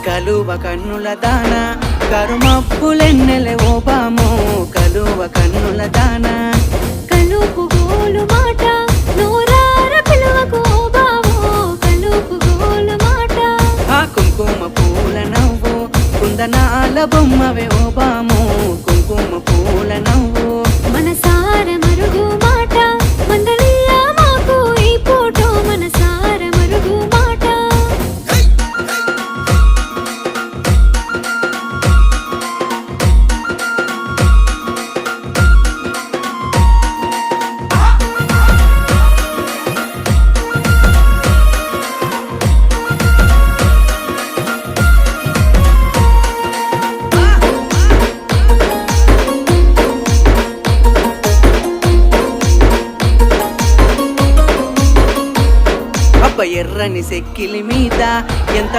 కలువ కన్నుల దాన కరుమప్పులెన్నెలే ఓ బామో కలువ కన్నుల దాన కలుపు గోలు మాట నోరార పిలువకు ఓ బావో కలుపు గోలు మాట ఆ కుంకుమ పూల నవ్వు కుందనాల బొమ్మవే ఓ బామో కుంకుమ పూల నవ్వు మనసార మరుగు మాట మందలియ మాకు ఈ ఫోటో మనసార మరుగు మాట అబ్బ ఎర్రని సెక్కిలి మీద ఎంత